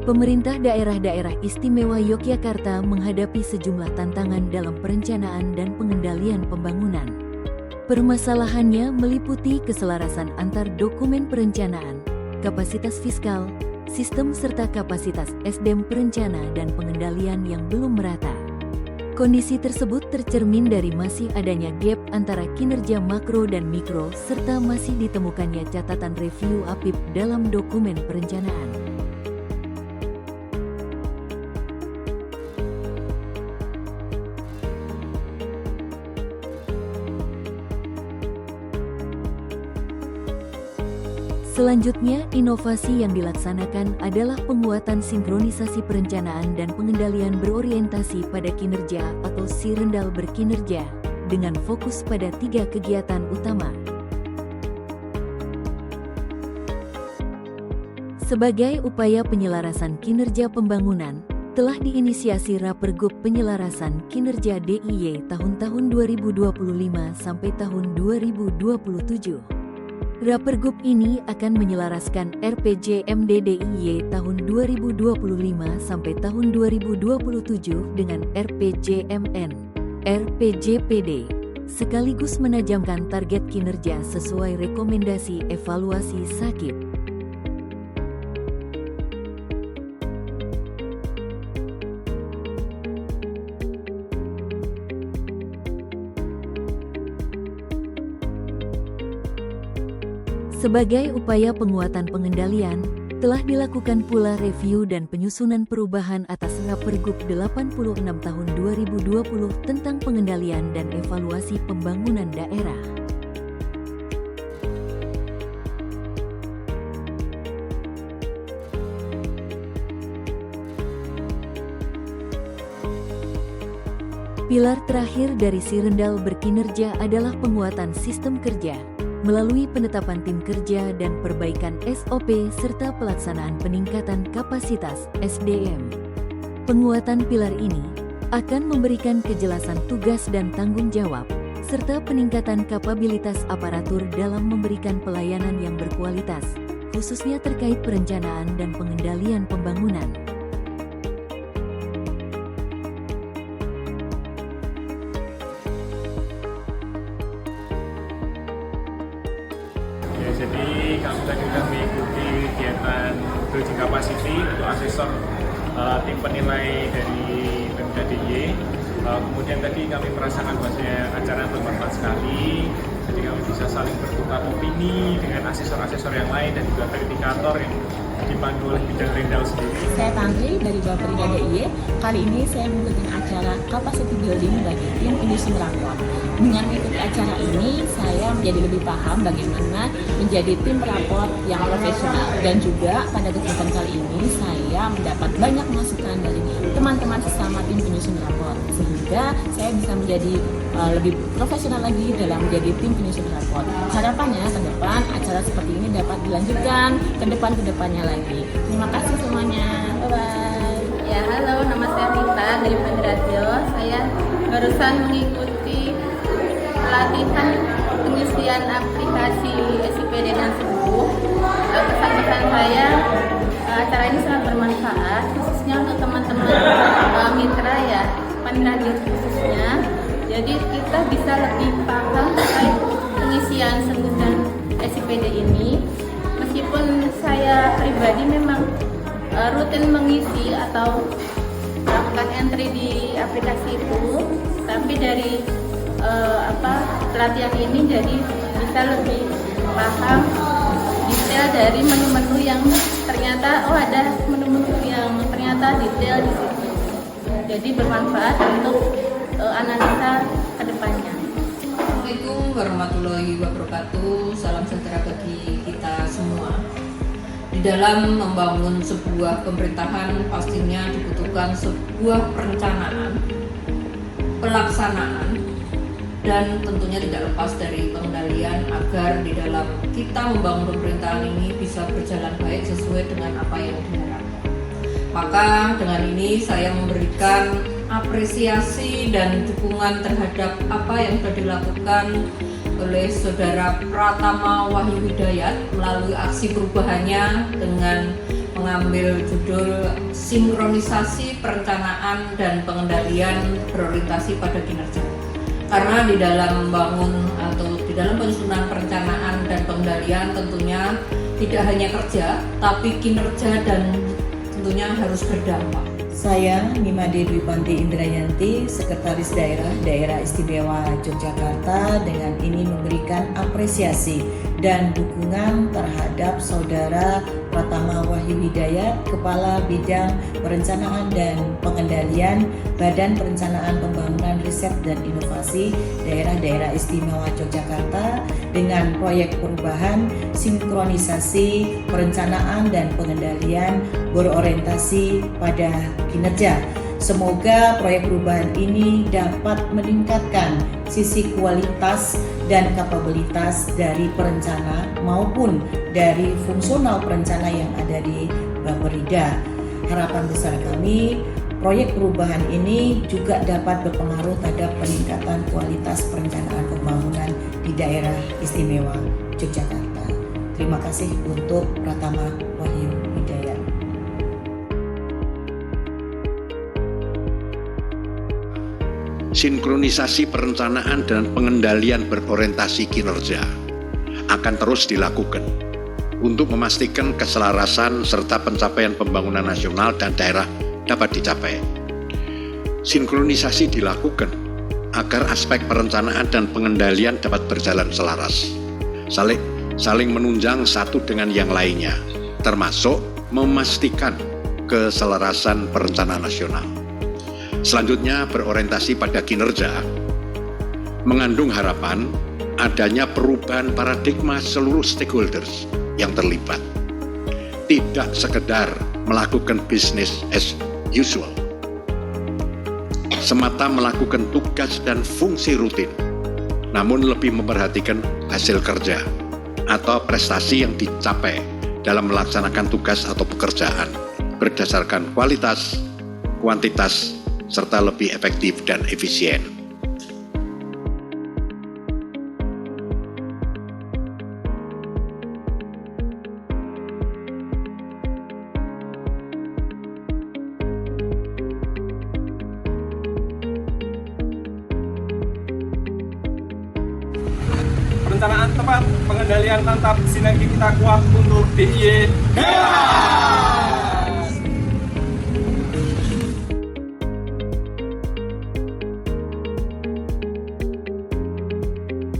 Pemerintah daerah-daerah istimewa Yogyakarta menghadapi sejumlah tantangan dalam perencanaan dan pengendalian pembangunan. Permasalahannya meliputi keselarasan antar dokumen perencanaan, kapasitas fiskal, sistem serta kapasitas SDM perencana dan pengendalian yang belum merata. Kondisi tersebut tercermin dari masih adanya gap antara kinerja makro dan mikro serta masih ditemukannya catatan review APIP dalam dokumen perencanaan. Selanjutnya, inovasi yang dilaksanakan adalah penguatan sinkronisasi perencanaan dan pengendalian berorientasi pada kinerja atau SIRENDAL berkinerja, dengan fokus pada 3 kegiatan utama. Sebagai upaya penyelarasan kinerja pembangunan, telah diinisiasi Rapergub Penyelarasan Kinerja DIY tahun-tahun 2025 sampai tahun 2027. Rapergub ini akan menyelaraskan RPJMD DIY tahun 2025 sampai tahun 2027 dengan RPJMN, RPJPD, sekaligus menajamkan target kinerja sesuai rekomendasi evaluasi SAKIP. Sebagai upaya penguatan pengendalian, telah dilakukan pula review dan penyusunan perubahan atas Rapergub 86 tahun 2020 tentang pengendalian dan evaluasi pembangunan daerah. Pilar terakhir dari SIRENDAL berkinerja adalah penguatan sistem kerja melalui penetapan tim kerja dan perbaikan SOP serta pelaksanaan peningkatan kapasitas SDM. Penguatan pilar ini akan memberikan kejelasan tugas dan tanggung jawab, serta peningkatan kapabilitas aparatur dalam memberikan pelayanan yang berkualitas, khususnya terkait perencanaan dan pengendalian pembangunan. Jadi kami tadi sudah mengikuti kegiatan Building Capacity untuk asesor tim penilai dari Pemda DIY. Kemudian tadi kami merasakan bahwasanya acara bermanfaat sekali. Jadi kami bisa saling bertukar opini dengan asesor-asesor yang lain dan juga verifikator yang dipandu oleh bidang Rendal sendiri. Saya Tantri dari Baperinda DIY. Kali ini saya mengikuti acara Capacity Building bagi tim industri rapor. Dengan mengikuti acara ini, saya menjadi lebih paham bagaimana menjadi tim rapor yang profesional. Dan juga pada kesempatan kali ini, saya mendapat banyak masukan dari teman-teman sesama tim penyusun rapor. Sehingga saya bisa menjadi lebih profesional lagi dalam menjadi tim penyusun rapor. Harapannya ke depan acara seperti ini dapat dilanjutkan ke depannya lagi. Terima kasih semuanya. Bye-bye. Ya, halo, nama saya Rita dari Pendrajo. Saya barusan mengikuti pelatihan pengisian aplikasi SIPD dan Sembuh. Kesan-kesan saya, acara ini sangat bermanfaat, khususnya untuk teman-teman mitra ya, Pendrajo khususnya. Jadi kita bisa lebih paham terkait pengisian Sembuh dan SIPD ini. Meskipun saya pribadi memang rutin mengisi atau melakukan entry di aplikasi itu, tapi dari pelatihan ini jadi bisa lebih paham detail dari menu-menu yang ternyata ada menu-menu yang ternyata detail di situ. Jadi bermanfaat untuk analisa ke depannya. Assalamualaikum warahmatullahi wabarakatuh. Salam sejahtera bagi kita semua. Di dalam membangun sebuah pemerintahan pastinya dibutuhkan sebuah perencanaan, pelaksanaan, dan tentunya tidak lepas dari pengendalian agar di dalam kita membangun pemerintahan ini bisa berjalan baik sesuai dengan apa yang diharapkan. Maka dengan ini saya memberikan apresiasi dan dukungan terhadap apa yang sudah dilakukan oleh Saudara Pratama Wahyu Hidayat melalui aksi perubahannya dengan mengambil judul Sinkronisasi Perencanaan dan Pengendalian Berorientasi pada Kinerja. Karena di dalam membangun atau di dalam penyusunan perencanaan dan pengendalian tentunya tidak hanya kerja, tapi kinerja dan tentunya harus berdampak. Saya Nimade Dwipanti Indrayanti, Sekretaris Daerah Istimewa Yogyakarta, dengan ini memberikan apresiasi dan dukungan terhadap Saudara Pratama Wahyu Hidayat, Kepala Bidang Perencanaan dan Pengendalian Badan Perencanaan Pembangunan Riset dan Inovasi Daerah Istimewa Yogyakarta dengan proyek perubahan sinkronisasi perencanaan dan pengendalian berorientasi pada kinerja. Semoga proyek perubahan ini dapat meningkatkan sisi kualitas dan kapabilitas dari perencana maupun dari fungsional perencana yang ada di Bapperida. Harapan besar kami, proyek perubahan ini juga dapat berpengaruh terhadap peningkatan kualitas perencanaan pembangunan di daerah istimewa Yogyakarta. Terima kasih untuk Pratama Wahyu Hidayat. Sinkronisasi perencanaan dan pengendalian berorientasi kinerja akan terus dilakukan untuk memastikan keselarasan serta pencapaian pembangunan nasional dan daerah dapat dicapai. Sinkronisasi dilakukan agar aspek perencanaan dan pengendalian dapat berjalan selaras, saling menunjang satu dengan yang lainnya, termasuk memastikan keselarasan perencanaan nasional. Selanjutnya, berorientasi pada kinerja mengandung harapan adanya perubahan paradigma seluruh stakeholders yang terlibat. Tidak sekedar melakukan business as usual, semata melakukan tugas dan fungsi rutin, namun lebih memperhatikan hasil kerja atau prestasi yang dicapai dalam melaksanakan tugas atau pekerjaan berdasarkan kualitas, kuantitas, serta lebih efektif dan efisien. Perencanaan tepat, pengendalian mantap, sinergi kita kuat untuk DIY.